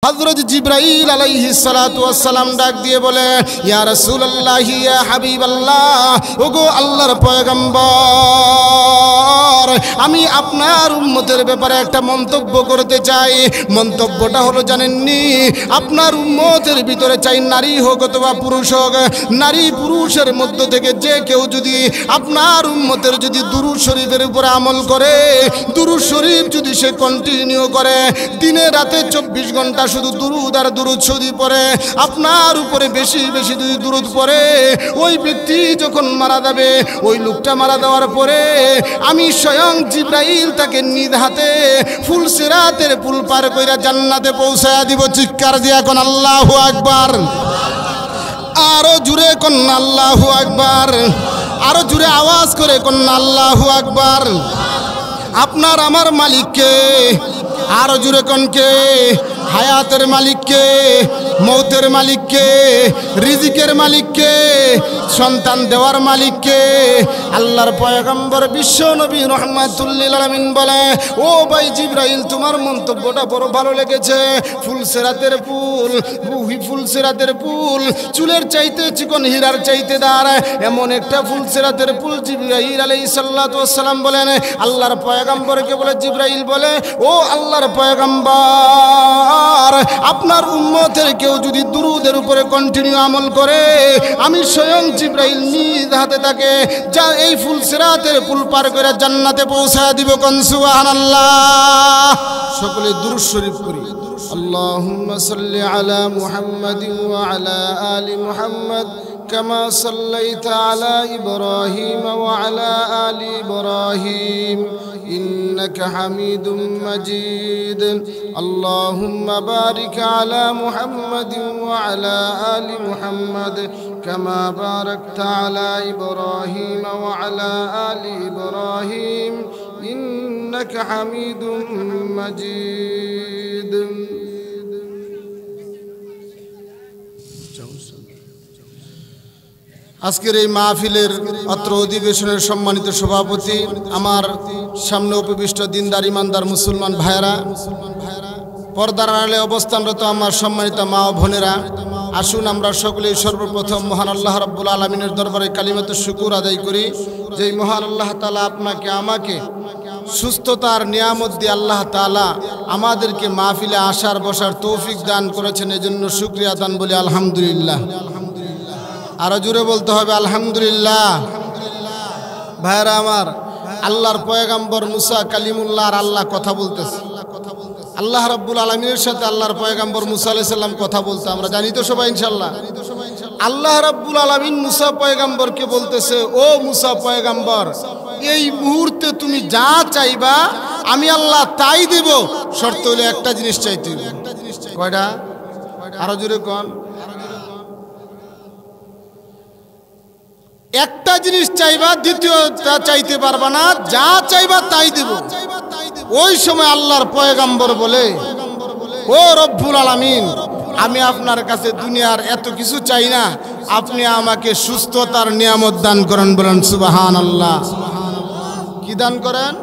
হযরত জিবরাইল আলাইহিস সালাতু ওয়াস সালাম ডাক দিয়ে বলে, ইয়া রাসূলুল্লাহ, ইয়া হাবিবাল্লাহ, ওগো আল্লাহর পয়গম্বর, আমি আপনার উম্মতের ব্যাপারে একটা মন্তব্য করতে চাই। মন্তব্যটা হলো জানেননি, আপনার উম্মতের ভিতরে চাই নারী হোক অথবা পুরুষ হোক, নারী পুরুষের মধ্য থেকে যে কেউ যদি আপনার উম্মতের যদি দুরূদ শরীফের উপরে আমল করে, দুরূদ শরীফ যদি সে কন্টিনিউ করে, দিনে রাতে 24 ঘন্টা শুধু দুরূদ আর দুরূদ শরীফ পড়ে, আপনার উপরে বেশি বেশি যদি দুরূদ পড়ে, ওই ব্যক্তি যখন মারা যাবে, ওই লোকটা মারা যাওয়ার পরে আমি স্বয়ং জিবরাইল তাকে নিজ হাতে ফুল সিরাতের পুল পার কইরা জান্নাতে পৌঁছায়া দিব। চিৎকার দিয়া কোন আল্লাহু আকবার, আরো জুড়ে কোন আল্লাহু আকবার, আরো জুড়ে আওয়াজ করে কোন আল্লাহু আকবার। আপনার আমার মালিককে, আরো জুড়ে কোন কে? হায়াতের মালিককে, মৌতের মালিককে, রিজিকের মালিককে, সন্তান দেওয়ার মালিককে। আল্লাহর পয়গম্বর বিশ্ব নবী রাহমাতুল লিল আলামিন বলে, ও ভাই জিবরাইল, তোমার মন্তব্যটা বড় ভালো লেগেছে। ফুল সিরাতের পুল, ফুল সিরাতের পুল চুলের চাইতে চিকন, হীরার চাইতে দাঁড়ায় এমন একটা ফুল সিরাতের পুল। জিবরাইল আলাইহিস সালাতু ওয়াস সালাম বলেন, আল্লাহর পয়গম্বরকে বলে, জিবরাইল বলে, ও আল্লাহর পয়গম্বর, আপনার উম্মতের কেউ যদি দুরূদের উপরে কন্টিনিউ আমল করে, আমি স্বয়ং জিবরাইল নিজ হাতে তাকে যা এই ফুল সিরাতের পুল পার করে জান্নাতে পৌঁছায় দিব। কোন সুবহানাল্লাহ। সকলে দুরূদ শরীফ করি। আল্লাহুম্মা সাল্লি আলা মুহাম্মাদিন ওয়া আলা আলি মুহাম্মাদ কামা সাল্লাইতা আলা ইব্রাহিম ওয়া আলা আলি ইব্রাহিম ইন্নাকা হামিদুম মাজিদ। আল্লাহুম্মা বারিক আলা মুহাম্মাদিন ওয়া আলা আলি মুহাম্মাদ কামা বারাকতা আলা ইব্রাহিম ওয়া আলা আলি ইব্রাহিম ইন্নাকা হামিদুম মাজিদ। আজকের এই মাহফিলের অত্র অধিবেশনের সম্মানিত সভাপতি, আমার সামনে উপবিষ্ট দিনদার ইমানদার মুসলমান ভাইয়েরা, পর্দার আড়ালে অবস্থানরত আমার সম্মানিত মা ও বোনেরা, আসুন আমরা সকলেই সর্বপ্রথম মহান আল্লাহ রাব্বুল আলামিনের দরবারে কালিমাতে শুকর আদায় করি, যেই মহান আল্লাহ তাআলা আপনাকে আমাকে সুস্থতার নিয়ামত দিয়ে আল্লাহ তাআলা আমাদেরকে মাহফিলে আসার বসার তৌফিক দান করেছেন। এজন্য শুকরিয়া দান বলি আলহামদুলিল্লাহ। আরো জোরে বলতে হবে আলহামদুলিল্লাহ। ভাইরা আমার, আল্লাহর পয়গম্বর মুসা কালিমুল্লাহ আর আল্লাহ কথা বলতেছে। আল্লাহ রাব্বুল আলামিনের সাথে আল্লাহর পয়গম্বর মুসা আলাইহিস সালাম কথা বলতে আমরা জানি তো সবাই ইনশাআল্লাহ। আল্লাহ রাব্বুল আলামিন মুসা পয়গম্বরকে বলতেছে, ও মুসা পয়গম্বর, এই মুহূর্তে তুমি যা চাইবা আমি আল্লাহ তাই দেব, শর্ত হলো একটা জিনিস চাইতে হবে। কয়টা? আরো জোরে কোন। একটা জিনিস চাইবা, দ্বিতীয়টা চাইতে পারবা না, যা চাইবা তাই দেব। ওই সময় আল্লাহর পয়গম্বর বলে, ও রব্বুল আলামিন, আমি আপনার কাছে দুনিয়ার এত কিছু চাই না, আপনি আমাকে সুস্থতার নিয়ামত দান করেন। বলেন সুবহানাল্লাহ। কি দান করেন?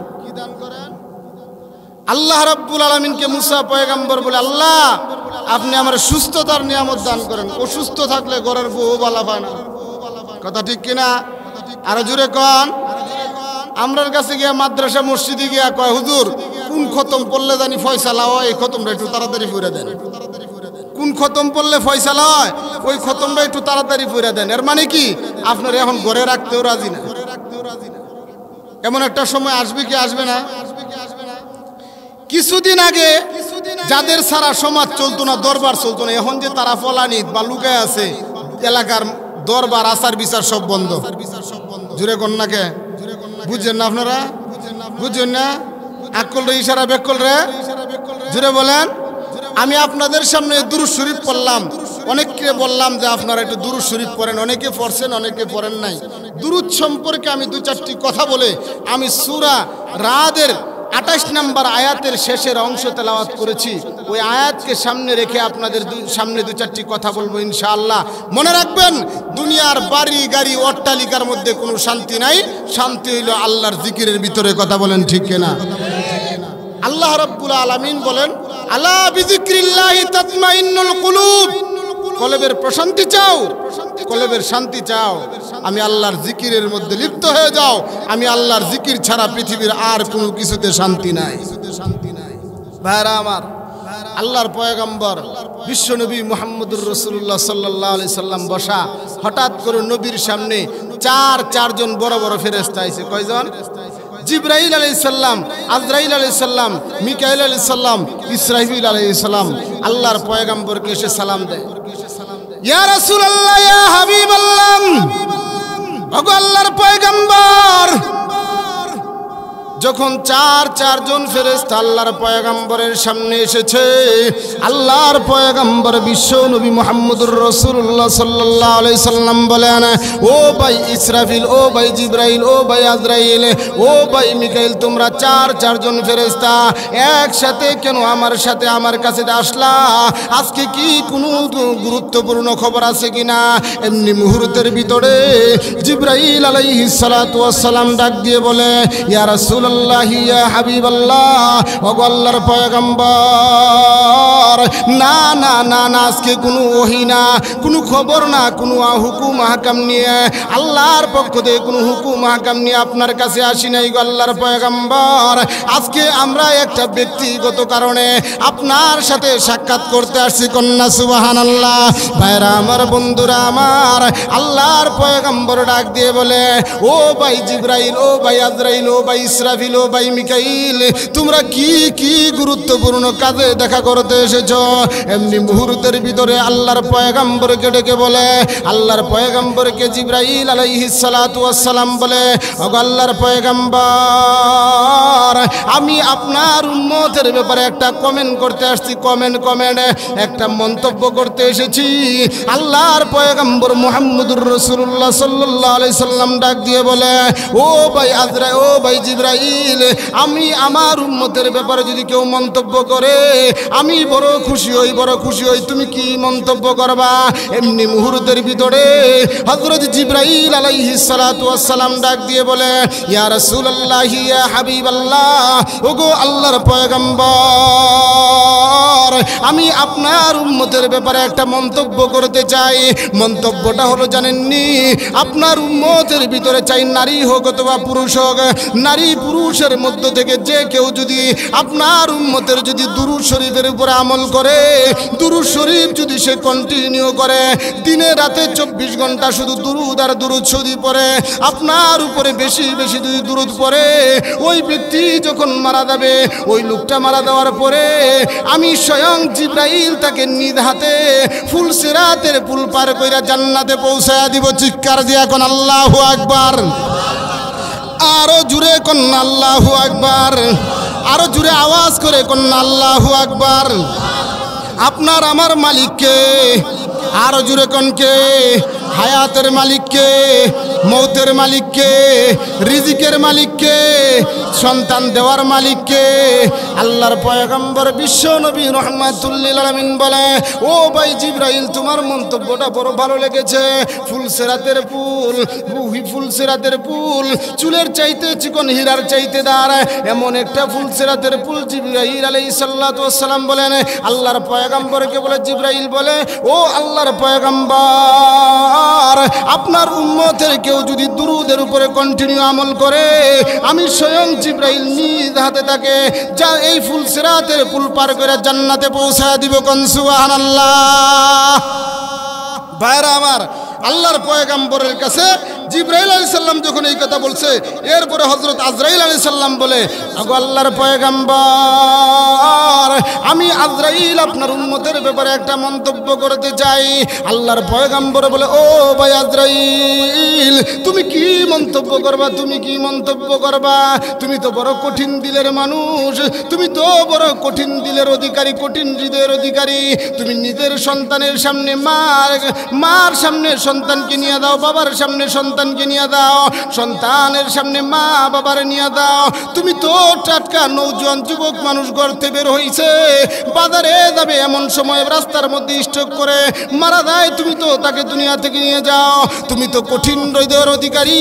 আল্লাহ রাব্বুল আলামিনকে মুসা পয়গম্বর বলে, আল্লাহ আপনি আমার সুস্থতার নিয়ামত দান করেন। অসুস্থ থাকলে ঘরের বউ বালা পায় না, কথা ঠিক কিনা? আরো জোরে কন। আমরার কাছে গিয়া মাদ্রাসা মসজিদে গিয়া কয়, হুজুর কোন খতম পড়লে জানি ফয়সালা হয়, এই খতমটা একটু তাড়াতাড়ি পড়ে দেন। কোন খতম পড়লে ফয়সালা হয়, ওই খতমটা একটু তাড়াতাড়ি পড়ে দেন। এর মানে কি? আপনার এখন ঘরে রাখতেও রাজি না। এমন একটা সময় আসবে কি আসবে না? কিছুদিন আগে যাদের সারা সমাজ চলতো না, দরবার চলতো না, এখন যে তারা ফলানিত বা লুকায় আছে, এলাকার দরবার আচার বিচার সব বন্ধ। জুড়ে কন্যাকে বুঝছেন না আপনারা? বুঝছেন না? আকল রে ইশারা বেকল রে, জুড়ে বলেন। আমি আপনাদের সামনে দুরূদ শরীফ পড়লাম, অনেককে বললাম যে আপনারা একটু দুরূদ শরীফ পড়েন। অনেকে পড়ছেন, অনেকে পড়েন নাই। দুরূদ সম্পর্কে আমি দু চারটি কথা বলে আমি সূরা রাদের 28 নম্বর আয়াতের শেষের অংশ তেলাওয়াত করেছি। ওই আয়াতকে সামনে রেখে আপনাদের সামনে দু চারটি কথা বলবো ইনশাআল্লাহ। মনে রাখবেন, দুনিয়ার বাড়ি গাড়ি অট্টালিকার মধ্যে কোনো শান্তি নাই, শান্তি হইল আল্লাহর জিকিরের ভিতরে। কথা বলেন ঠিক কিনা? আল্লাহ রাব্বুল আলামিন বলেন, আলা বিযিক্রিল্লাহি তাতমাইন্নুল কুলুব। কলবের প্রশান্তি চাও, কলবের শান্তি চাও, আমি আল্লাহর জিকিরের মধ্যে লিপ্ত হয়ে যাও। আমি আল্লাহর জিকির ছাড়া পৃথিবীর আর কোনো কিছুতে শান্তি নাই। ভাইরা আমার, আল্লাহর পয়গম্বর বিশ্বনবী মুহাম্মদুর রাসূলুল্লাহ সাল্লাল্লাহু আলাইহি সাল্লাম বসা, হঠাৎ করে নবীর সামনে চারজন বড় বড় ফেরেশতা আইছে। কয়জন? জিবরাইল আলাইহিস সালাম, আজরাইল আলাইহিস সালাম, মিকাইল আলাইহিস সালাম, ইসরাফিল আলাইহিস সালাম। আল্লাহর পয়গম্বরকে এসে সালাম দেয়, ইয়া রাসূলুল্লাহ, ইয়া হাবিবাল্লাহ, ওগো আল্লাহর পয়গম্বর। যখন চারজন ফেরেশতা আল্লাহর পয়গম্বরের সামনে এসেছে, আল্লাহর পয়গম্বর বিশ্ব নবী মুহাম্মদুর রাসূলুল্লাহ সাল্লাল্লাহু আলাইহি সাল্লাম বলেন, ও ভাই ইসরাফিল, ও ভাই জিবরাইল, ও ভাই আজরাইল, ও ভাই মিকাইল, তোমরা চারজন ফেরেশতা একসাথে কেন আমার সাথে আমার কাছে আসলা? আজকে কি কোনো গুরুত্বপূর্ণ খবর আছে কিনা? এমনি মুহূর্তের ভিতরে জিবরাইল আলাইহিস সালাতু ওয়াস সালাম ডাক দিয়ে বলে, ইয়া রাসূলুল্লাহ, ইয়া হাবিবাল্লাহ, ওগো আল্লাহর পয়গম্বর, না না না না, আজকে কোনো ওহী না, কোনো খবর না, কোনো হুকুম আহকাম নিয়ে, আল্লাহর পক্ষ থেকে কোনো হুকুম আহকাম নিয়ে আপনার কাছে আসি নাই গো আল্লাহর পয়গম্বর। আজকে আমরা একটা ব্যক্তিগত কারণে আপনার সাথে সাক্ষাৎ করতে আসছি। কন্যা সুবহানাল্লাহ। ভাইরা আমার, বন্ধুরা আমার, আল্লাহর পয়গম্বর ডাক দিয়ে বলে, ও ভাই জিবরাইল, ও ভাই আজরাইল, ও ভাই ইসরাফিল, ও ভাই মিকাইল, তোমরা কি কি গুরুত্বপূর্ণ কাজে দেখা করতে এসেছো? এমনি মুহূর্তের ভিতরে আল্লাহর পয়গম্বরকে ডেকে বলে, আল্লাহর পয়গম্বরকে জিবরাইল আলাইহিস সালাতু ওয়াস সালাম বলে, ওগো আল্লাহর পয়গম্বর, আমি আপনার উম্মতের ব্যাপারে একটা কমেন্ট করতে আসছি। কমেন্ট একটা মন্তব্য করতে এসেছি। আল্লাহর পয়গম্বর মুহাম্মদুর রাসূলুল্লাহ সাল্লাল্লাহু আলাইহি সাল্লাম ডাক দিয়ে বলে, ও ভাই আজরাইল, ও ভাই জিবরাইল, আমি আমার উম্মতের ব্যাপারে যদি কেউ মন্তব্য করে আমি বড় খুশি হই, বড় খুশি হই। তুমি কি মন্তব্য করবা? এমনি মুহূর্তের ভিতরে হযরত জিবরাইল আলাইহিস সালাতু ওয়াস সালাম ডাক দিয়ে বলে, ইয়া রাসূলুল্লাহ, ইয়া হাবিবাল্লাহ, ওগো আল্লাহর পয়গম্বর, আমি আপনার উম্মতের ব্যাপারে একটা মন্তব্য করতে চাই। মন্তব্যটা হলো, জানেননি, আপনার উম্মতের ভিতরে চাই নারী হোক অথবা পুরুষ হোক, নারী পুরুষের মধ্য থেকে যে কেউ যদি আপনার উম্মতের যদি দুরূদ শরীফের উপরে আমল করে, দুরূদ শরীফ যদি সে কন্টিনিউ করে, দিনে রাতে 24 ঘন্টা শুধু দুরূদ আর দুরূদ শরীফ পড়ে, আপনার উপরে বেশি বেশি যদি দুরূদ পড়ে, ওই ব্যক্তি যখন মারা যাবে, ওই লোকটা মারা যাওয়ার পরে আমি স্বয়ং জিবরাইল তাকে নিজ হাতে ফুল সিরাতের পুল পার কইরা জান্নাতে পৌঁছায়া দিব। চিৎকার দিয়া কোন আল্লাহু আকবার। আরো জুড়ে কন্যা আল্লাহু আকবার। আরো জুড়ে আওয়াজ করে কন্যা আল্লাহু আকবার। আপনার আমার মালিককে, আরো জুড়ে কনকে, হায়াতের মালিককে, মৌতের মালিককে, রিজিকের মালিককে, সন্তান দেওয়ার মালিককে। আল্লাহর পয়গম্বর বিশ্ব নবী রাহমাতুল লিল আলামিন বলে, ও ভাই জিবরাইল, তোমার মন্তব্যটা বড় ভালো লেগেছে। ফুলসেরাতের পুল, ফুলসেরাতের পুল চুলের চাইতে চিকন, হীরার চাইতে দাঁড়, এমন একটা ফুলসেরাতের পুল জিবরাইল আলাইহিস সালাতু ওয়াস সালাম বলেন আল্লাহর পয়গম্বরকে বলে। জিবরাইল বলে, ও আল্লাহর পয়গম্বর, আপনার উম্মতের কেউ যদি দুরূদের উপরে কন্টিনিউ আমল করে, আমি স্বয়ং জিবরাইল নিজ হাতে তাকে যা এই ফুলসিরাতের পুল পার করে জান্নাতে পৌঁছায় দিব। কোন সুবহানাল্লাহ। ভাইরা আমার, আল্লাহর পয়গম্বরের কাছে জিবরাইল আলাইহিস সালাম যখন এই কথা বলছে, এরপরে হযরত আজরাইল আলাইহিস সালাম বলে, আগো আল্লাহর পয়গম্বর, আমি আজরাইল আপনার উম্মতের ব্যাপারে একটা মন্তব্য করতে চাই। আল্লাহর পয়গম্বর বলে, ও ভাই আজরাইল, তুমি কি মন্তব্য করবা? তুমি কি মন্তব্য করবা? তুমি তো বড় কঠিন দিলের মানুষ, তুমি তো বড় কঠিন দিলের অধিকারী, কঠিন হৃদয়ের অধিকারী। তুমি নিজের সন্তানের সামনে মার সামনে সন্তানকে নিয়ে দাও, বাবার সামনে সন্তান সন্তানকে নিয়ে দাও, সন্তানের সামনে মা বাবার নিয়ে দাও। তুমি তো টাটকা নৌজওয়ান যুবক মানুষ গর্তে বের হইছে, বাজারে যাবে এমন সময় রাস্তার মধ্যে স্ট্রোক করে মারা যায়, তুমি তো তাকে দুনিয়া থেকে নিয়ে যাও। তুমি তো কঠিন হৃদয়ের অধিকারী।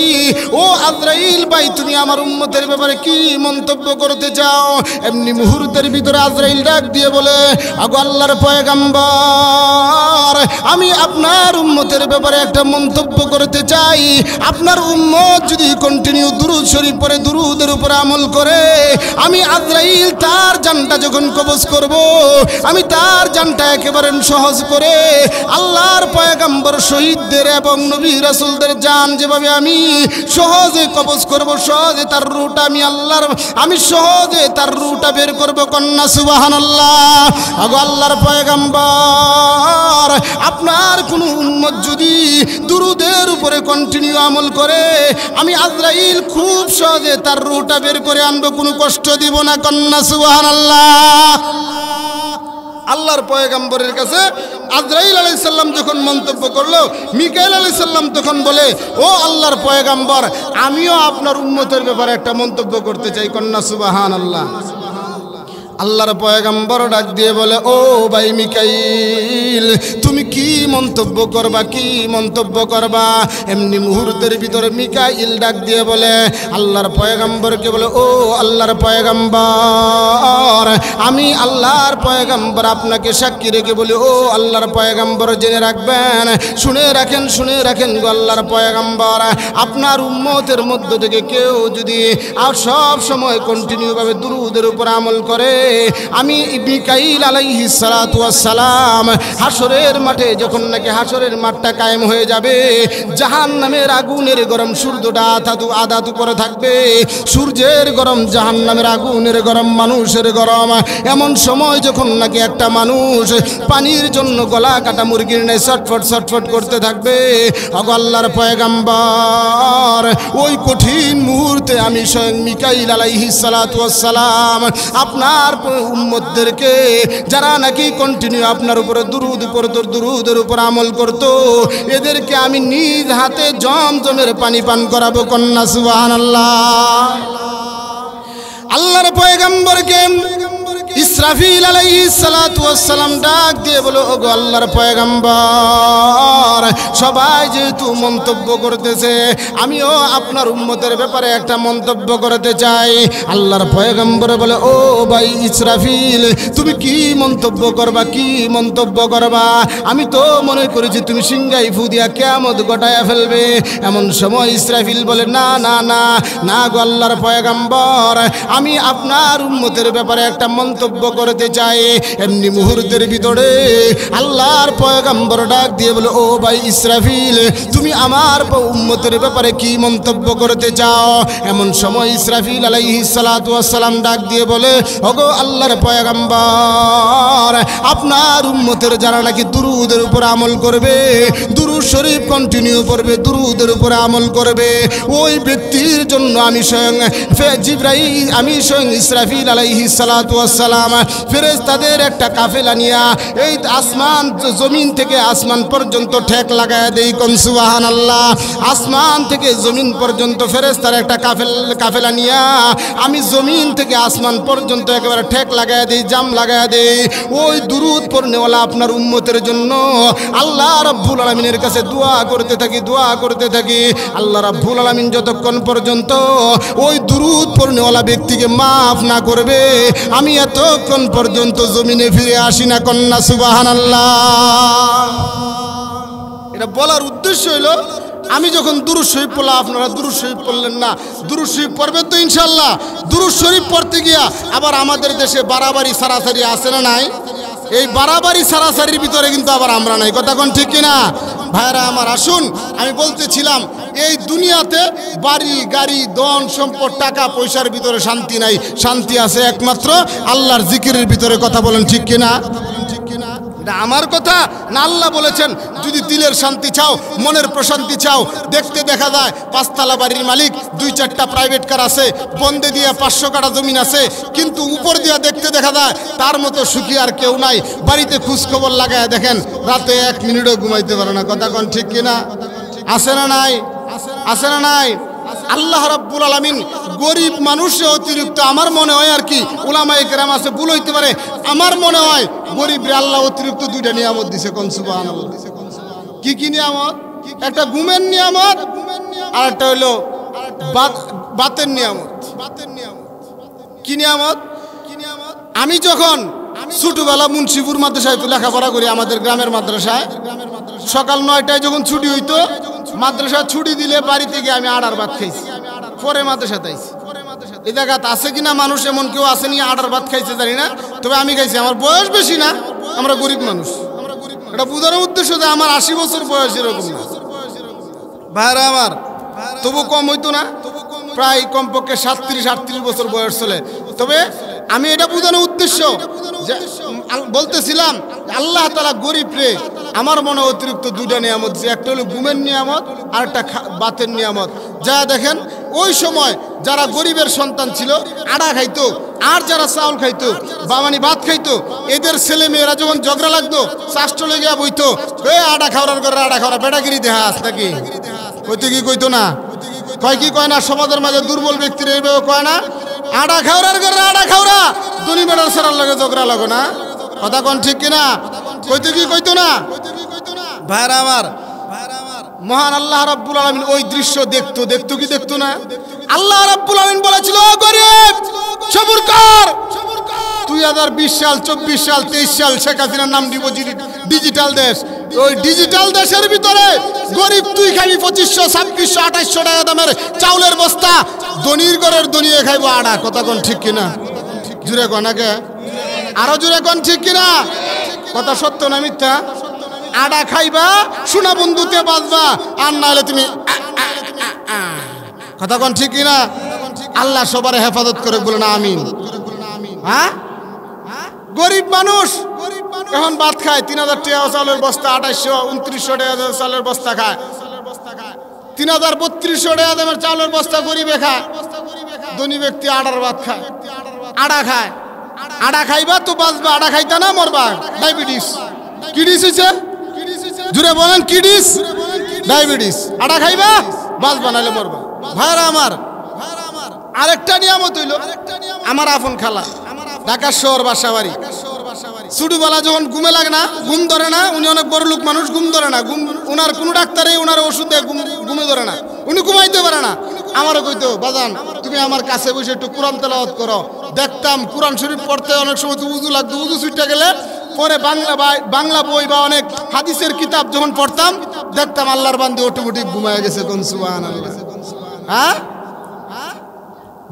ও আজরাইল ভাই, তুমি আমার উম্মতের ব্যাপারে কি মন্তব্য করতে চাও? এমনি মুহূর্তের ভিতরে আজরাইল ডাক দিয়ে বলে, আগো আল্লাহর পয়গম্বর, আমি আপনার উম্মতের ব্যাপারে একটা মন্তব্য করতে চাই। আপনার উম্মত যদি কন্টিনিউ দুরূদ শরীফ পড়ে, দুরূদের উপর আমল করে, আমি আজরাইল তার জানটা যখন কবজ করব, আমি তার জানটা একেবারে সহজ করে আল্লাহর পয়গম্বর শহীদদের এবং নবী রাসূলদের জান যেভাবে আমি সহজে কবজ করব, সহজে তার রুটা আমি সহজে তার রুটা বের করব। কন্যা সুবহানাল্লাহ। আগো আল্লাহর পয়গম্বর, আপনার কোনো উম্মত যদি দুরূদের উপরে কন্টিনিউ আমল করে, আমি আজরাইল খুব সহজে তার রুটা বের করে আনবো, কোনো কষ্ট দিব না। কন্যা সুবহানাল্লাহ। আল্লাহর পয়গম্বরের কাছে আজরাইল আলাইহিস সালাম যখন মন্তব্য করলো, মিকাইল আলাইহিস সালাম তখন বলে, ও আল্লাহর পয়গম্বর, আমিও আপনার উম্মতের ব্যাপারে একটা মন্তব্য করতে চাই। কন্যা সুবহানাল্লাহ। আল্লাহর পয়গম্বর ডাক দিয়ে বলে, ও ভাই মিকাইল, তুমি কি মন্তব্য করবা, কি মন্তব্য করবা? এমনি মুহূর্তের ভিতরে মিকাইল ডাক দিয়ে বলে আল্লাহর পয়গম্বরকে বলে, ও আল্লাহর পয়গম্বর, আমি আল্লাহর পয়গম্বর আপনাকে সাক্ষী রেখে বলি, ও আল্লাহর পয়গম্বর, জেনে রাখবেন, শুনে রাখেন গো আল্লাহর পয়গম্বর, আপনার উম্মতের মধ্য থেকে কেউ যদি আর সব সময় কন্টিনিউ ভাবে দুরূদের উপর আমল করে, আমি মিকাইল আলাইহিস সালাতু ওয়াস সালাম হাসরের মাঠে যখন নাকি হাসরের মাঠটা কায়েম হয়ে যাবে, জাহান্নামের আগুনের গরম সূর্যটা আদাত করে থাকবে, সূর্যের গরম, জাহান্নামের আগুনের গরম, মানুষের গরম। এমন সময় যখন নাকি একটা মানুষ পানির জন্য গলা কাটা মুরগির ন্যায় ছটফট করতে থাকবে, আগো আল্লাহর পয়গম্বর, ওই কঠিন মুহূর্তে আমি স্বয়ং মিকাইল আলাইহিস সালাতু ওয়াস সালাম আপনার উম্মতদেরকে, যারা নাকি কন্টিনিউ আপনার উপরে দুরূদের উপর আমল করতো, এদেরকে আমি নিজ হাতে জমজমের পানি পান করাবো। কন্যা সুবহানাল্লাহ। আল্লাহর পয়গম্বরকে ইসরাফিল আলাইহিস সালাতু ওয়াস সালাম ডাক দিয়ে বলো, ওগো আল্লাহর পয়গম্বর, সবাই যেহেতু মন্তব্য করতেছে, আমিও আপনার উম্মতের ব্যাপারে একটা মন্তব্য করতে চাই। আল্লাহর পয়গম্বর বলে, ও ভাই ইসরাফিল, তুমি কি মন্তব্য করবা, কি মন্তব্য করবা? আমি তো মনে করেছি তুমি সিংহাই ফু দিয়া কিয়ামত ঘটায়া ফেলবে। এমন সময় ইসরাফিল বলে, না না না না গো আল্লাহর পয়গম্বর, আমি আপনার উম্মতের ব্যাপারে একটা মন্তব্য করতে চাই। এমনি মুহূর্তের ভিতরে আল্লাহর পয়গম্বর ডাক দিয়ে বলে, ও ভাই ইসরাফিল, তুমি আমার উম্মতের ব্যাপারে কি মন্তব্য করতে চাও? এমন সময় ইসরাফিল আলাইহিস সালাতু ওয়াস সালাম ডাক দিয়ে বলে, ওগো আল্লাহর পয়গম্বর, আপনার উম্মতের যারা নাকি দুরূদের উপর আমল করবে, দুরূদ শরীফ কন্টিনিউ করবে, দুরূদের উপর আমল করবে, ওই ব্যক্তির জন্য আমি স্বয়ং জিবরাইল, আমি স্বয়ং ইসরাফিল আলাইহিস সালাতু ওয়াস সালাম ফেরেশতাদের একটা কাফেলা নিয়া এই আসমান জমিন থেকে আসমান পর্যন্ত ঠেক লাগায় দেই। কোন সুবহানাল্লাহ। আসমান থেকে জমিন পর্যন্ত ফেরেশতার একটা কাফেলা নিয়া আমি জমিন থেকে আসমান পর্যন্ত একেবারে ঠেক লাগায় দেই, জাম লাগায় দেই। ওই দুরূদ পড়নেওয়ালা আপনার উম্মতের জন্য আল্লাহ রাব্বুল আলামিনের কাছে দোয়া করতে থাকি। আল্লাহ রাব্বুল আলামিন যতক্ষণ পর্যন্ত ওই দুরূদ পড়নেওয়ালা ব্যক্তিকে মাফ না করবে, আমি এতক্ষণ পর্যন্ত জমিনে ফিরে আসি না। কন্যা সুবহানাল্লাহ। এটা বলার উদ্দেশ্য হলো, আমি যখন দুরূদ শরীফ পড়লাম, আপনারা দুরূদ শরীফ পড়লেন না, দুরূদ শরীফ পড়বেন তো ইনশাআল্লাহ। দুরূদ শরীফ পড়তে গিয়া আবার আমাদের দেশে বাড়াবাড়ি সারাসারি আছে না নাই? এই বাড়াবাড়ি সারাসারির ভিতরে কিন্তু আবার আমরা নাই। কথা কোন ঠিক কিনা ভাইরা আমার? আসুন, আমি বলতেছিলাম, এই দুনিয়াতে বাড়ি গাড়ি ধন সম্পদ টাকা পয়সার ভিতরে শান্তি নাই, শান্তি আছে একমাত্র আল্লাহর জিকিরের ভিতরে। কথা বলেন ঠিক কিনা? এটা আমার কথা না, আল্লাহ বলেছেন, যদি দিলের শান্তি চাও, মনের প্রশান্তি চাও, দেখতে দেখা যায় 5 তলা বাড়ির মালিক, 2-4টা প্রাইভেট কার আছে, বন্দে দিয়া 500 কাঠা জমিন আছে, কিন্তু উপর দিয়া দেখতে দেখা যায় তার মতো সুখী আর কেউ নাই। বাড়িতে খোঁজখবর লাগায় দেখেন, রাতে 1 মিনিটও ঘুমাইতে পারে না। কথা কোন ঠিক কিনা? আছে না নাই? আছে না নাই? আল্লাহ রাব্বুল আলামিন গরিব মানুষে অতিরিক্ত, আমার মনে হয় আর কি, উলামায়ে কেরাম আছে ভুল হইতে পারে, আমার মনে হয় গরিবরে আল্লাহ অতিরিক্ত দুইটা নিয়ামত দিছে। কোন সুবহানাল্লাহ। কি কি নিয়ামত? একটা ঘুমের নিয়ামত, আর একটা হইলো বাতের নিয়ামত। কি নিয়ামত? আমি যখন ছোটবেলা মুন্সিপুর মাদ্রাসায় তো লেখাপড়া করি, আমাদের গ্রামের মাদ্রাসায়, সকাল 9টায় যখন ছুটি হইতো, মাদ্রাসা ছুটি দিলে বাড়িতে গিয়ে আমি আড়ার ভাত খাইছি, পরে মাদ্রাসাতে আইছি। এই জায়গাতে আছে কিনা মানুষ এমন কেউ আসেনি আড়ার ভাত খাইছে জানি না, তবে আমি খাইছি। আমার বয়স বেশি না, আমরা গরিব মানুষ। এটা বোঝানোর উদ্দেশ্য যে আমার 80 বছর বয়স এরকম না ভাইরা আমার, তবু কম হইতো না, প্রায় কমপক্ষে 37-38 বছর বয়স চলে। তবে আমি এটা বোঝানোর উদ্দেশ্য যে বলতেছিলাম আল্লাহ তাআলা গরিব রে আমার মনে অতিরিক্ত দুইটা নিয়ামত, যে একটা হলো ঘুমের নিয়ামত আর একটা বাতের নিয়ামত। যা দেখেন ওই সময় যারা গরিবের সন্তান ছিল আড়া খাইতো, আর যারা চাউল খাইতো বা মানে ভাত খাইতো, এদের ছেলে মেয়েরা যখন ঝগড়া লাগতো চাষটলে গিয়া বইতো, এ আড়া খাওয়ার করে আড়া খাওয়া বেটাগিরি দেহাস নাকি কইতো কি কইতো না? কয় কি কয় না? সমাজের মাঝে দুর্বল ব্যক্তির এইভাবে কয় না, আড়া খাওয়ার করে আড়া খাওয়া দুনি বেটার সারার লাগে ঝগড়া লাগো না। কথা কোন ঠিক কিনা? কইতো কি কইতো না? ভাইরা আমার, মহান আল্লাহ রাব্বুল আলামিন ওই দৃশ্য দেখতো, দেখতো কি দেখতো না? আল্লাহ রাব্বুল আলামিন বলেছিল, গরিব সবুর কর। 2020 সাল, 24 সাল, 23 সাল শেখ হাসিনার নাম দিব ডিজিটাল দেশ। ওই ডিজিটাল দেশের ভিতরে গরিব তুই খাবি 2500, 2600, 2800 টাকা দামের চাউলের বস্তা, ধনির ঘরের ধনিয়ে খাইবো আড়া। কথা কোন ঠিক কিনা? জুড়ে কোন আগে, আরো জুড়ে কোন ঠিক কিনা? কথা সত্য না মিথ্যা? আড়া খাইবা, সোনা বন্ধুতে বাজবা, আর না হলে তুমি কথা কোন ঠিক কিনা? আল্লাহ সবার হেফাজত করে বলে না আমিন। হ্যাঁ, গরিব মানুষ এখন ভাত খায় 3000 টাকা চালের বস্তা, 2800 2900 টাকা চালের বস্তা খায়, 3000 3200 টাকা দামের চালের বস্তা গরিবে খায়। ধনী ব্যক্তি আড়ার ভাত খায়, আড়া খায়। আড়া খাইবা তো বাঁচবা, আড়া খাইতা না মরবা। ডায়াবেটিস, কিডিস হইছে, জুড়ে বলেন কিডিস, ডায়াবেটিস। আড়া খাইবা বাঁচবা, নাহলে মরবা। ভাইরা আমার, আরেকটা নিয়ামত হইল আমার আপন খালা, ঢাকা শহর বাসাবাড়ি। ছোটবেলা যখন ঘুমে লাগে না, ঘুম ধরে না, উনি অনেক বড় লোক মানুষ, ঘুম ধরে না, উনার কোনো ডাক্তারে উনার ওষুধে ঘুমে ধরে না, উনি ঘুমাইতে পারে না। আমারও কইতো, বাজান তুমি আমার কাছে বসে একটু কোরআন তেলাওয়াত করো। দেখতাম কোরআন শরীফ পড়তে অনেক সময় তো উজু লাগতো, উজু ছুটে গেলে পরে বাংলা বই বা অনেক হাদিসের কিতাব যখন পড়তাম, দেখতাম আল্লাহর বান্দী অটোমেটিক ঘুমায় গেছে। কোন সুবহানাল্লাহ। হ্যাঁ,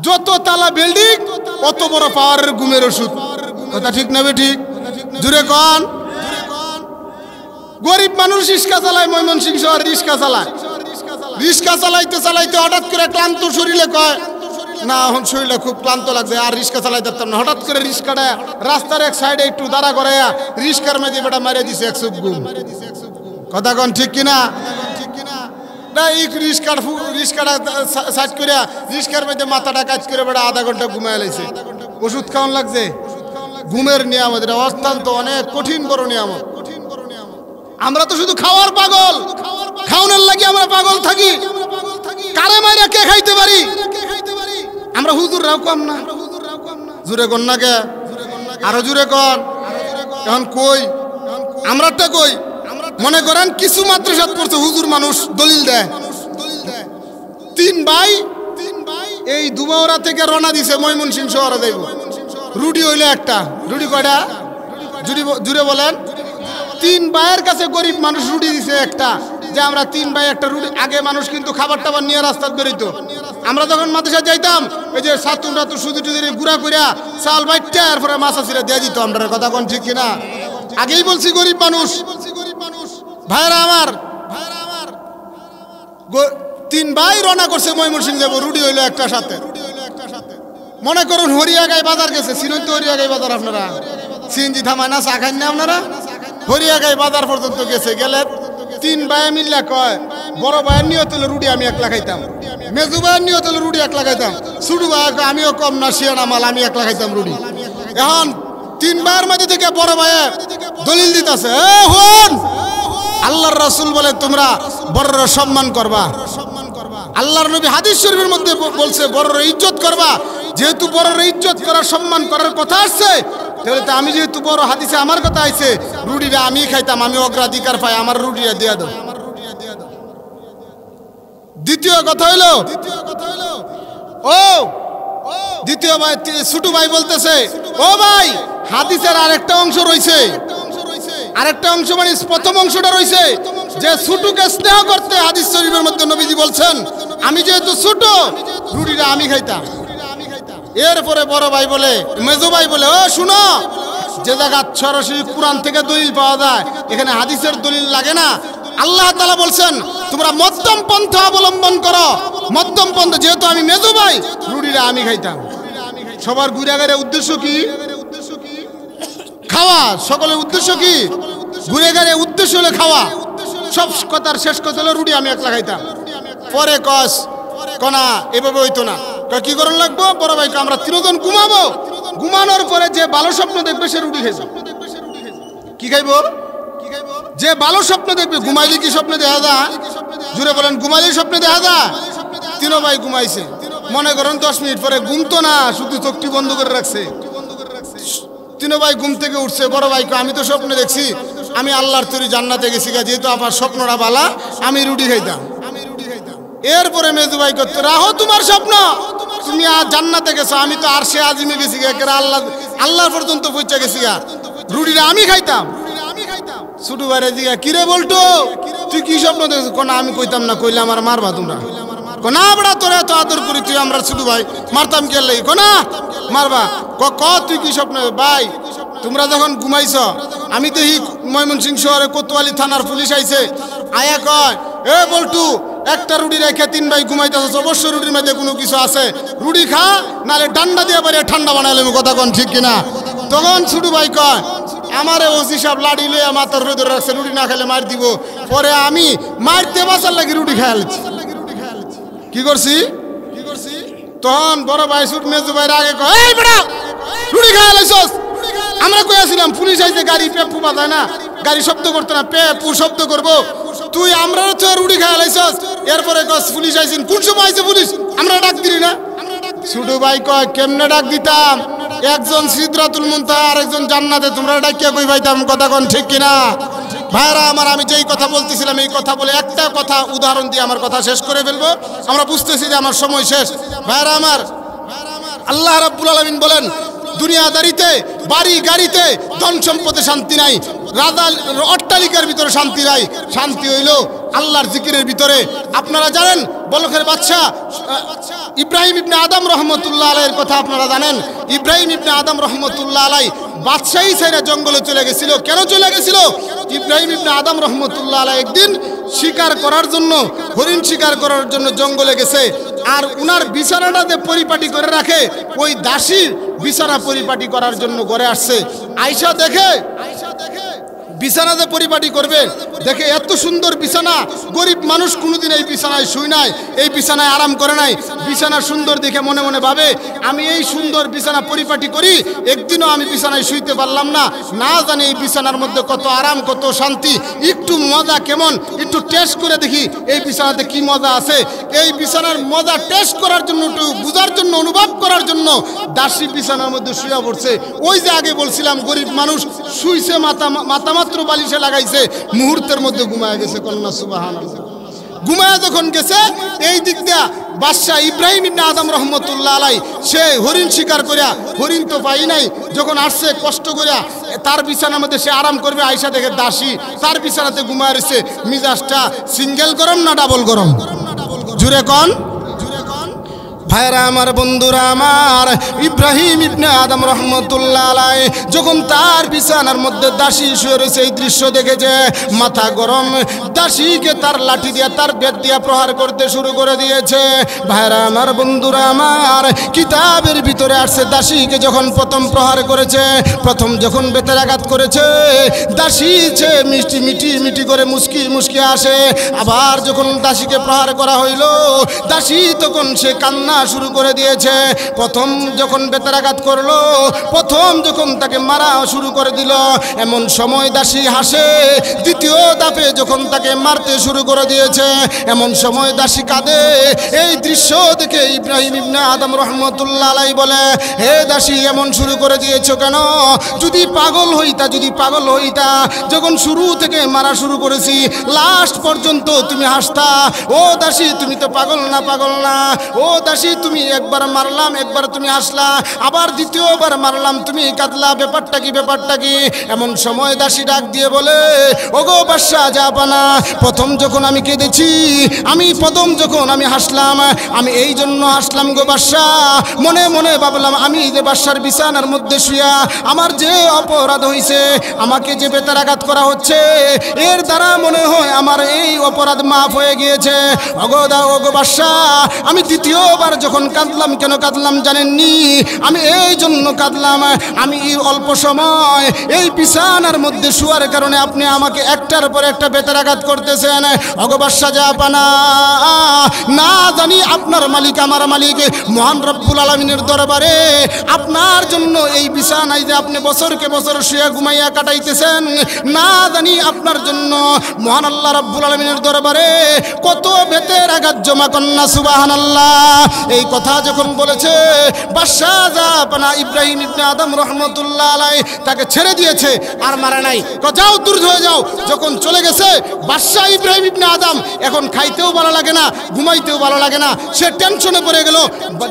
যত তালা বিল্ডিং অত বড় পাওয়ারের ঘুমের ওষুধ। কথা ঠিক না বে ঠিক? জুড়ে কন। গরিব মানুষ রিক্সা চালায়, ময়মনসিংহ শহরে রিক্সা চালায়। রিক্সা চালাইতে চালাইতে হঠাৎ করে ক্লান্ত শরীরে কয় না এখন শরীরে খুব ক্লান্ত লাগছে, আর রিক্সা চালাই যেতাম না। হঠাৎ করে রিক্সাটা রাস্তার এক সাইডে একটু দাঁড়া করাইয়া রিক্সার মেঝে বেটা মারিয়ে দিছে 100 গুম। কথা কন ঠিক কিনা? না এই রিক্সাটা সাইড করে রিক্সার মধ্যে মাথাটা কাজ করে বেটা আধা ঘন্টা ঘুমায় লাইছে। ওষুধ খাওয়ান লাগছে। ঘুমের নিয়ামত এটা অত্যন্ত অনেক কঠিন বড় নিয়ামত। আমরা তো শুধু খাওয়ার পাগল, খাওয়ানোর লাগি আমরা পাগল থাকি। কারে মাইরা কে খাইতে পারি? আমরা হুজুররাও কম না। জুরে কন না কে? আরো জুরে কন। এখন কই আমরাটা কই? মনে করেন কিছু মাদ্রাসাত পড়ছে হুজুর মানুষ দলিল দেয়, 3 ভাই এই দুমাওরা থেকে রওনা দিছে ময়মনসিংহ শহরে যাইব। রুটি হইলো একটা, রুটি কয়টা? জুড়ে বলেন। 3 ভাইয়ের কাছে গরিব মানুষ রুটি দিছে একটা, যে আমরা 3 ভাই একটা রুটি। আগে মানুষ কিন্তু খাবার টাবার নিয়ে রাস্তায় বেরোইতো। আমরা যখন মাদ্রাসায় যাইতাম, এই যে ছাত্ররা তো শুধু গুড়া কইরা চাল বাইটটা এরপরে মাছা ছিঁড়ে দিয়ে দিত। আমরা কথা কোন ঠিক কিনা? আগেই বলছি গরিব মানুষ। ভাইরা আমার, 3 ভাই রওনা করছে ময়মনসিংহ যাবো, রুটি হইলো একটা সাথে। মনে করুন হরিয়াগাই বাজার গেছে, চিনেন তো হরিয়াগাই বাজার আপনারা? সিএনজি থামায় না, চা খান না আপনারা? হরিয়াগাই বাজার পর্যন্ত গেছে। গেলে 3 ভাই মিললে কয়, বড় ভাইয়ের নিয়ত হলো রুটি আমি একলা খাইতাম, মেজু ভাইয়ের নিয়ত হলো রুটি একলা খাইতাম, ছোট ভাই আমিও কম না শিয়ানা মাল, আমি একলা খাইতাম রুটি। এখন 3 ভাইয়ের মধ্যে থেকে বড় ভাইয়ে দলিল দিতেছে, আল্লাহর রাসূল বলে তোমরা বড়রা সম্মান করবা। আল্লাহর নবী হাদিস শরীফের মধ্যে বলছে বড়র ইজ্জত করবা। যেহেতু বড়র ইজ্জত করার সম্মান করার কথা আসছে, তাহলে তো আমি যেহেতু বড়, হাদিসে আমার কথা আইছে, রুটিটা আমি খাইতাম, আমি অগ্রাধিকার পাই, আমার রুটিটা দিয়ে দাও। দ্বিতীয় কথা হইলো দ্বিতীয় ভাই ছোট ভাই বলতেছে, ও ভাই হাদিসের আরেকটা অংশ রয়েছে, আরেকটা অংশ মানে প্রথম অংশটা রয়েছে যে ছোটকে স্নেহ করতে হাদিস শরীফের মধ্যে নবীজি বলছেন আমি যেহেতু ছোট, রুটিটা আমি খাইতাম। এরপরে বড় ভাই বলে, মেজো ভাই বলে, ও শুনো, যে জায়গা সরাসরি কোরআন থেকে দলিল পাওয়া যায়, এখানে হাদিসের দলিল লাগে না। আল্লাহ তাআলা বলছেন তোমরা মধ্যম পন্থা অবলম্বন করো। মধ্যম পন্থা, যেহেতু আমি মেজো ভাই, রুটিটা আমি খাইতাম। সবার ঘুরে উদ্দেশ্য কি? খাওয়া। সকলের উদ্দেশ্য কি? ঘুরে গেলে উদ্দেশ্য হলে খাওয়া। সব কথার শেষ কথা হলো রুটি আমি একলা খাইতাম। পরে কস কনা এভাবে হইতো না, কি করণ লাগবো? বড় ভাইকে আমরা তিনজন ঘুমাবো, ঘুমানোর পরে যে ভালো স্বপ্ন দেখবে সে রুটি খাইবে। কি খাইবো? যে ভালো স্বপ্ন দেখবে। ঘুমাইলে কি স্বপ্ন দেখা যায়? জুড়ে বলেন, ঘুমাইলে স্বপ্ন দেখা যায়? তিনো ভাই ঘুমাইছে, মনে করেন 10 মিনিট পরে ঘুমতো না, শুধু চোখটি বন্ধ করে রাখছে। তিনো ভাই ঘুম থেকে উঠছে, বড় ভাইকে আমি তো স্বপ্নে দেখছি আমি আল্লাহর তৈরি জান্নাতে গেছি, যেহেতু আমার স্বপ্নটা বালা, আমি রুটি খাইতাম। এরপরে মেজু ভাই করতে, রাহো তোমার স্বপ্ন, তুমি আর জান্নাতে গেছো, আমি তো আর সে আজিমে গেছি, আল্লাহ পর্যন্ত পৌঁছে গেছি, রুটিটা আমি খাইতাম। ছোট ভাইরে জিগা, কিরে বলতো তুই কি স্বপ্ন দেখছিস? কোনা আমি কইতাম না, কইলে আমার মারবা তোমরা। কোনা বড়া তোরা তো আদর করি, তুই আমরা ছোট ভাই, মারতাম কে লাগি? কোনা মারবা। ক তুই কি স্বপ্ন? ভাই তোমরা যখন ঘুমাইছ, আমি দেখি ময়মনসিংহ শহরে কোতোয়ালি থানার পুলিশ আইছে, আয়া কয়, এ বলটু একটা রুটি রেখে 3 ভাই ঘুমাইতেছ, অবশ্যই রুটির মধ্যে কোনো কিছু আছে, রুটি খা, নালে ডান্ডা দিয়ে পারে ঠান্ডা বানাইলে। কথা কন ঠিক কিনা? তখন ছোট ভাই কয়, আমারে ওসি সাহেব লাড়ি লইয়া মাথার রোদে রাখছে, রুটি না খেলে মার দিব। পরে আমি মারতে বাঁচার লাগি রুটি খাইছি। কি করছি? তখন বড় ভাই ছুট মেজু ভাইয়ের আগে কয়, এই বেটা রুটি খাই লাইছস? আমরা কইয়াছিলাম পুলিশ আইছে, গাড়ি পেপু বাজায় না, গাড়ি শব্দ করতে না, পেপু শব্দ করবো, তুই আমরা তো রুটি খাই লাইছস। এরপরে কস পুলিশ আইছেন, কোন সময় আইছে পুলিশ? আমরা ডাক দিলি না। ছোট ভাই কয়, কেমনে ডাক দিতাম? একজন সিদরাতুল মুনতাহা আর একজন জান্নাতে, তোমরা ডাকিয়া কই পাইতাম? কথা কন ঠিক কিনা? ভাইরা আমার, আমি যেই কথা বলতেছিলাম এই কথা বলে একটা কথা উদাহরণ দিয়ে আমার কথা শেষ করে ফেলবো। আমরা বুঝতেছি যে আমার সময় শেষ। ভাইরা আমার, আল্লাহ রাব্বুল আলামিন বলেন দুনিয়াদারিতে, বাড়ি গাড়িতে, ধন সম্পদে শান্তি নাই, রাজা অট্টালিকার ভিতরে শান্তি নাই, শান্তি হইল আল্লাহর জিকিরের ভিতরে। আপনারা জানেন বলখের বাদশা ইব্রাহিম ইবনে আদম রহমতুল্লাহ আলাইহির কথা আপনারা জানেন। ইব্রাহিম ইবনে আদম রহমতুল্লাহ আলাই বাদশাহী ছেড়ে জঙ্গলে চলে গেছিল। কেন চলে গেছিল? ইব্রাহিম ইবনে আদম রহমতুল্লাহ আলাই একদিন শিকার করার জন্য, হরিণ শিকার করার জন্য জঙ্গলে গেছে। আর উনার বিছানাটা যে পরিপাটি করে রাখে, ওই দাসী বিছানা পরিপাটি করার জন্য ঘরে আসছে। আয়সা দেখে বিছানাতে পরিপাটি করবে, দেখে এত সুন্দর বিছানা, গরিব মানুষ কোনোদিন এই বিছানায় শুই নাই, এই বিছানায় আরাম করে নাই। বিছানা সুন্দর দেখে মনে মনে ভাবে, আমি এই সুন্দর বিছানা পরিপাটি করি, একদিনও আমি বিছানায় শুইতে পারলাম না, না জানি এই বিছানার মধ্যে কত আরাম, কত শান্তি, একটু মজা কেমন, একটু টেস্ট করে দেখি এই বিছানাতে কি মজা আছে। এই বিছানার মজা টেস্ট করার জন্য, একটু বুঝার জন্য, অনুভব করার জন্য দাসী বিছানার মধ্যে শুয়ে পড়ছে। ওই যে আগে বলছিলাম গরিব মানুষ শুইছে, মাথা মাত্র বালিশে লাগাইছে, মুহূর্তের মধ্যে ঘুমায় গেছে। কন্যা সুবহানাল্লাহ। ঘুমায় যখন গেছে, এই দিক দিয়া বাদশাহ ইব্রাহিম ইবনে আদম রহমতুল্লাহ আলাই সে হরিণ শিকার করিয়া, হরিণ তো পাই নাই, যখন আসছে কষ্ট করিয়া তার বিছানার মধ্যে সে আরাম করবে, আয়সা দেখে দাসী তার বিছানাতে ঘুমায় রয়েছে। মিজাজটা সিঙ্গেল গরম না ডাবল গরম? জুড়ে কন ভাইরা আমার, বন্ধুরা আমার, ইব্রাহিম ইবনে আদম রহমতুল্লাহ আলাই যখন তার বিছানার মধ্যে দাসী শুয়ে রয়েছে, এই দৃশ্য দেখেছে, মাথা গরম, দাসীকে তার লাঠি দিয়া, তার বেত দিয়া প্রহার করতে শুরু করে দিয়েছে। ভাইরা আমার, বন্ধুরা আমার, কিতাবের ভিতরে আসছে দাসীকে যখন প্রথম প্রহার করেছে, প্রথম যখন বেতের আঘাত করেছে, দাসী সে মিষ্টি মিটি করে মুস্কি মুস্কি আসে। আবার যখন দাসীকে প্রহার করা হইল, দাসী তখন সে কান্না শুরু করে দিয়েছে। প্রথম যখন বেতারাঘাত করলো, প্রথম যখন তাকে মারা শুরু করে দিল, এমন সময় দাসী হাসে। দ্বিতীয় দাপে যখন তাকে মারতে শুরু করে দিয়েছে, এমন সময় দাসী কাঁদে। এই দৃশ্য দেখে ইব্রাহিম ইবনে আদম রহমতুল্লাহ আলাইহি বলে, হে দাসী এমন শুরু করে দিয়েছো কেন? যদি পাগল হইতা যখন শুরু থেকে মারা শুরু করেছি লাস্ট পর্যন্ত তুমি হাসতা। ও দাসী তুমি তো পাগল না। ও দাসী তুমি একবার মারলাম, একবার তুমি হাসলা, আবার দ্বিতীয়বার মারলাম তুমি কাঁদলা, ব্যাপারটা কি? এমন সময় দাসী ডাক দিয়ে বলে, ওগো বাদশা জাহাপানা, প্রথম যখন আমি কেঁদেছি, প্রথম যখন আমি হাসলাম, আমি এই জন্য হাসলাম গো বাদশা, মনে মনে ভাবলাম আমি যে বাদশার বিছানার মধ্যে শুয়া আমার যে অপরাধ হয়েছে, আমাকে যে বেতারাঘাত করা হচ্ছে, এর দ্বারা মনে হয় আমার এই অপরাধ মাফ হয়ে গিয়েছে। ওগো বাদশা, আমি দ্বিতীয়বার যখন কাঁদলাম, কেন কাঁদলাম জানেননি? আমি এই জন্য কাঁদলাম, আমি অল্প সময় এই বিছানার মধ্যে শুয়ার কারণে আপনি আমাকে একটার পর একটা বেতারাঘাত করতেছেন। ওগো বাদশা জাহাপানা, না জানি আপনার মালিক আমার মালিক মহান রব্বুল আলামিনের দরবারে আপনার জন্য এই বিছানায় যে আপনি বছরকে বছর শুয়ে ঘুমাইয়া কাটাইতেছেন, না জানি আপনার জন্য মহান আল্লাহ রব্বুল আলামিনের দরবারে কত বেতের আঘাত জমা কন্যা। সুবহানাল্লাহ। এই কথা যখন বলেছে বাদশা জাহাপানা ইব্রাহিম ইবনে আদম রহমতুল্লাহ আলাইহি তাকে ছেড়ে দিয়েছে, আর মারা নাই। যাও দূর হয়ে যাও। যখন চলে গেছে বাদশা ইব্রাহিম ইবনে আদম এখন খাইতেও ভালো লাগে না, ঘুমাইতেও ভালো লাগে না, সে টেনশনে পড়ে গেল।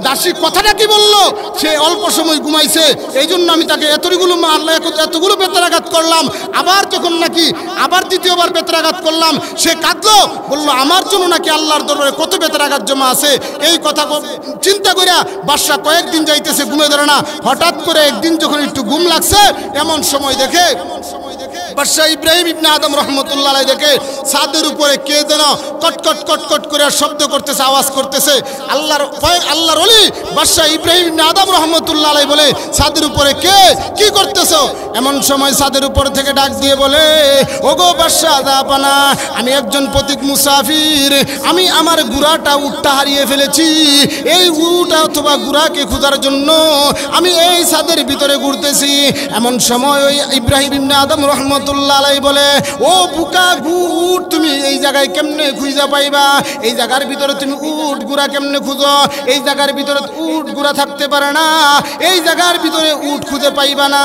দাসী কথাটা কি বললো? সে অল্প সময় ঘুমাইছে, এই জন্য আমি তাকে এতগুলো বেতারাঘাত করলাম। আবার যখন নাকি আবার দ্বিতীয়বার বেতারাঘাত করলাম, সে কাঁদলো, বললো আমার জন্য নাকি আল্লাহর দরবারে কত বেতারাঘাত জমা আছে। এই কথা চিন্তা করিয়া বাদশা কয়েকদিন যাইতেছে, ঘুমে ধরে না। হঠাৎ করে একদিন যখন একটু ঘুম লাগছে, এমন সময় দেখে বাদশা ইব্রাহিম ইবনে আদম রহমতুল্লাহ আলাইহি দেখে ছাদের উপরে কে যেন কটকট করে শব্দ করতেছে, আওয়াজ করতেছে। আল্লাহর ওলি বাদশা ইব্রাহিম ইবনে আদম রহমতুল্লাহ আলাইহি বলে, ছাদের উপরে কে, কি করতেছো? এমন সময় ছাদের উপর থেকে ডাক দিয়ে বলে, ওগো বাদশা জাহাপানা, আমি একজন পথিক মুসাফির, আমি আমার গুড়াটা উটটা হারিয়ে ফেলেছি। এই উট অথবা গুড়াকে খোঁজার জন্য আমি এই ছাদের ভিতরে ঘুরতেছি। এমন সময় ওই ইব্রাহিম ইবনে আদম রহমতুল্লাহ আলাইহি বলে, ও বুকা উট, তুমি এই জায়গায় কেমনে খুঁজে পাইবা? এই জায়গার ভিতরে তুমি উট গুড়া কেমনে খুঁজো? এই জায়গার ভিতরে উট গুড়া থাকতে পারে না, এই জায়গার ভিতরে উট খুঁজে পাইবা না।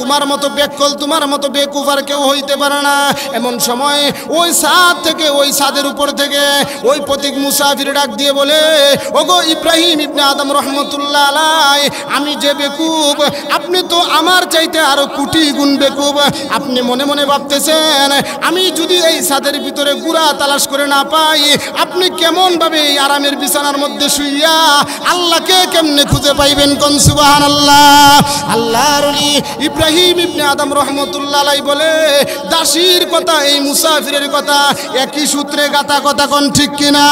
তোমার মতো বেকল, তোমার মতো বেকুফ আর কেউ হইতে পারে না। এমন সময় ওই ছাদ থেকে, ওই ছাদের উপর থেকে ওই পথিক মুসাফির ডাক দিয়ে বলে, ওগো ইব্রাহিম ইবনে আদম রহমতুল্লাহ আলাইহি, আমি যে বেকুফ, আপনি তো আমার চাইতে আরো কোটি গুণ বেকুফ। আপনি মনে মনে ভাবতেছেন আমি যদি এই ছাদের ভিতরে গুড়া তালাশ করে না পাই, আপনি কেমন ভাবে এই আরামের বিছানার মধ্যে শুইয়া আল্লাহকে কেমনে খুঁজে পাইবেন? কোন সুবহানাল্লাহ। আল্লাহর ওলি ইব্রাহিম ইবনে আদম রহমতুল্লাহ আলাইহি বলে, দাসীর কথা এই মুসাফিরের কথা একই সূত্রে গাঁথা কথা, কোন ঠিক কিনা?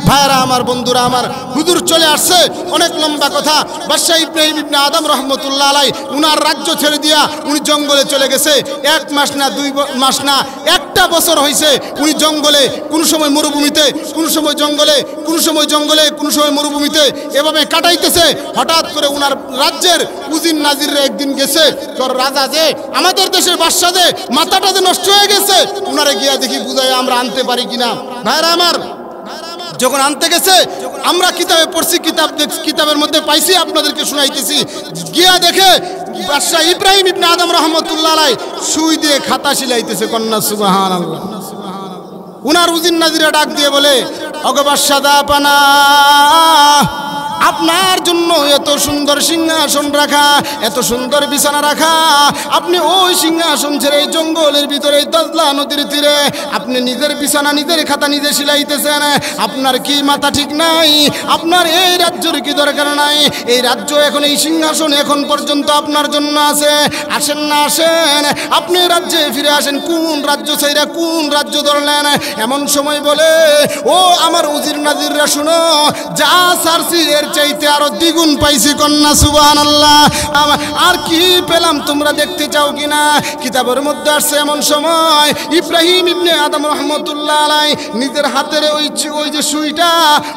ভাইরা আমার, বন্ধুরা আমার, হুজুর চলে আসছে, অনেক লম্বা কথা। বাদশা ইব্রাহিম ইবনে আদম রহমতুল্লাহ আলাইহি উনার রাজ্য ছেড়ে দিয়া উনি জঙ্গলে চলে গেছে। 1 মাস না 2 মাস না, 1টা বছর হয়েছে উনি জঙ্গলে, কোন সময় মরুভূমিতে, কোন সময় জঙ্গলে, কোন সময় জঙ্গলে, কোন সময় মরুভূমিতে, এভাবে কাটাইতেছে। হঠাৎ করে উনার রাজ্যের উজির নাজিররা একদিন গেছে, তোর রাজা যে আমাদের দেশের বাদশা যে মাথাটা যে নষ্ট হয়ে গেছে, উনারে গিয়া দেখি বুঝাই আমরা আনতে পারি কিনা। ভাইরা আমার, যখন আনতে গেছে, আমরা কিতাবে পড়ছি, কিতাবের মধ্যে পাইছি, আপনাদেরকে শুনাইতেছি। গিয়া দেখে বাদশা ইব্রাহিম ইবনে আদম রহমতুল্লাহ আলাইহি সুই দিয়ে খাতা সিলাইতেছে। কন্যা সুবহানাল্লাহ। উনার উজির নাজিরা ডাক দিয়ে বলে, ওগো বাদশা জাহাপানা, আপনার জন্য এত সুন্দর সিংহাসন রাখা, এত সুন্দর বিছানা রাখা, আপনি ওই সিংহাসন ছেড়ে এই জঙ্গলের ভিতরে দাজলা নদীর তীরে আপনি নিজের বিছানা, নিজের খাতা নিজে সিলাইতেছেন। আপনার কি মাথা ঠিক নাই? আপনার এই রাজ্যের কি দরকার নাই? এই রাজ্য এখন, এই সিংহাসন এখন পর্যন্ত আপনার জন্য আছে। আসেন না, আসেন, আপনি রাজ্যে ফিরে আসেন। কোন রাজ্য ছেড়ে কোন রাজ্য ধরলেন? এমন সময় বলে, ও আমার উজির নাজিররা শুনো, যা সারছি এর এর চাইতে আরো দ্বিগুণ পাইছি কন্যা সুবহানাল্লাহ। আর কি পেলাম তোমরা দেখতে চাও কিনা? কিতাবের মধ্যে আসছে এমন সময় ইব্রাহিম ইবনে আদম রহমতুল্লাহ আলাই নিজের হাতের ওই যে সুইটা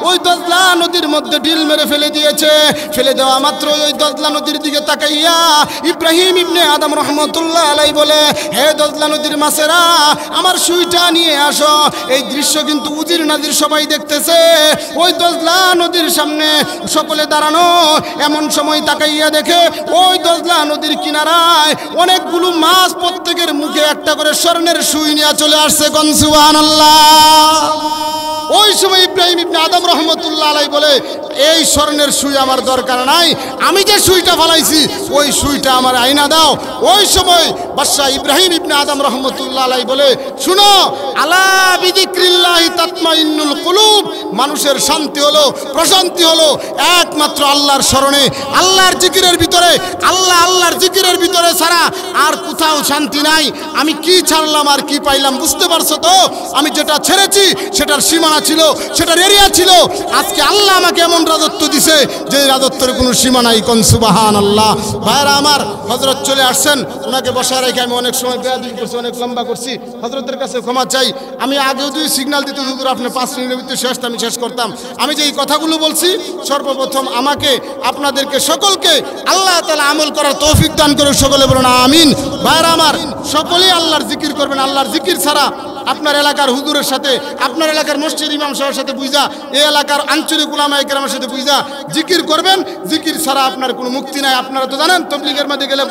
ওই দজলা নদীর মধ্যে ঢিল মেরে ফেলে দিয়েছে। ফেলে দেওয়া মাত্র ওই দজলা নদীর দিকে তাকাইয়া ইব্রাহিম ইবনে আদম রহমতুল্লাহ আলাই বলে, হে দজলা নদীর মাছেরা, আমার সুইটা নিয়ে আসো। এই দৃশ্য কিন্তু উজির নাজির সবাই দেখতেছে। ওই দজলা নদীর সামনে সকলে দাঁড়ানো। এমন সময় তাকাইয়া দেখে ওই দজলা নদীর কিনারায় অনেকগুলো মাছ, প্রত্যেকের মুখে একটা করে স্বর্ণের সুই নিয়ে চলে আসছে। কোন সুবহানাল্লাহ। ওই সময় ইব্রাহিম ইবনে আদম রহমতুল্লাহ আলাই বলে, এই স্বর্ণের সুই আমার দরকার নাই, আমি যে সুইটা ফালাইছি ওই সুইটা আমার আইনা দাও। ওই সময় বাদশাহ ইব্রাহিম ইবনে আদম রহমতুল্লাহ আলাই বলে, শুনো, আলা বিযিক্রিল্লাহি তাতমাইন্নুল কুলুব, মানুষের শান্তি হলো, প্রশান্তি হলো একমাত্র আল্লাহর স্মরণে, আল্লাহর জিকিরের ভিতরে। আল্লাহর জিকিরের ভিতরে ছাড়া আর কোথাও শান্তি নাই। আমি কি ছাড়লাম আর কি পাইলাম বুঝতে পারছো তো? আমি যেটা ছেড়েছি সেটার সীমানা ছিল, সেটার এরিয়া ছিল। আজকে আল্লাহ আমাকে এমন রাজত্ব দিছে যে রাজত্বের কোনো সীমা নাই। কোন সুবহানাল্লাহ। ভাইরা আমার, হযরত চলে আসছেন, ওনাকে বসায় রেখে আমি অনেক সময় বেয়াদবি করছি, অনেক লম্বা করছি, হযরতের কাছে ক্ষমা চাই। আমি আগেও যদি সিগন্যাল দিতে হুজুর আপনি 5 মিনিটের ভিতরে শেষ, আমি শেষ করতাম। আমি যে এই কথাগুলো বলছি, সর্বপ্রথম আমাকে, আপনাদেরকে সকলকে আল্লাহ তাআলা আমল করার তৌফিক দান করে। সকলে বলুন আমিন। ভাইরা আমার, সকলেই আল্লাহর জিকির করবেন। আল্লাহর জিকির ছাড়া আপনার এলাকার হুজুরের সাথে, আপনার এলাকার মসজিদ ইমাম সাহেবের সাথে বুঝা, এই এলাকার আঞ্চলিক উলামায়ে কেরামের সাথে বুঝা জিকির করবেন। জিকির ছাড়া আপনার কোনো মুক্তি নাই। আপনারা তো জানেন, তবলিগের মধ্যে গেলে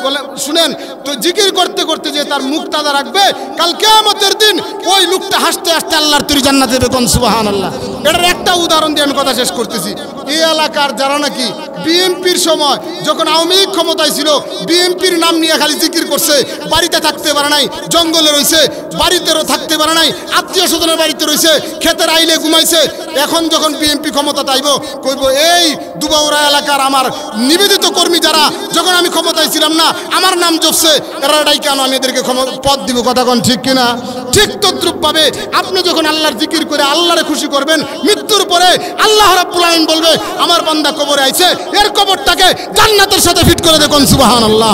শুনেন তো, জিকির করতে করতে যে তার মুখ তাজা রাখবে, কাল কিয়ামতের দিন ওই লোকটা হাসতে হাসতে আল্লাহর তৈরি জান্নাতে যাবে। কোন সুবহানাল্লাহ। এটার একটা উদাহরণ দিয়ে আমি কথা শেষ করতেছি। এই এলাকার যারা নাকি বিএনপির সময় যখন আওয়ামী লীগ ক্ষমতায় ছিল, বিএনপির নাম নিয়ে খালি জিকির করছে, বাড়িতে থাকতে পারে নাই, জঙ্গলে রয়েছে, বাড়িতেও থাকতে পারে নাই, আত্মীয় স্বজনের বাড়িতে রয়েছে, ক্ষেতের আইলে ঘুমাইছে। এখন যখন বিএনপি ক্ষমতা আইব, কইব এই দুবাউড়া এলাকার আমার নিবেদিত কর্মী যারা, যখন আমি ক্ষমতায় ছিলাম না আমার নাম জপছে, এরাই কেন আমি এদেরকে পদ দিব? কথা কোন ঠিক কিনা? ঠিক তদ্রুপ ভাবে আপনি যখন আল্লাহর জিকির করে আল্লাহরে খুশি করবেন, মৃত্যুর পরে আল্লাহ রাব্বুল আলামিন বলবে, আমার বান্দা কবরে আইছে, এর কবরটাকে জান্নাতের সাথে ফিট করে দে। কোন সুবহানাল্লাহ।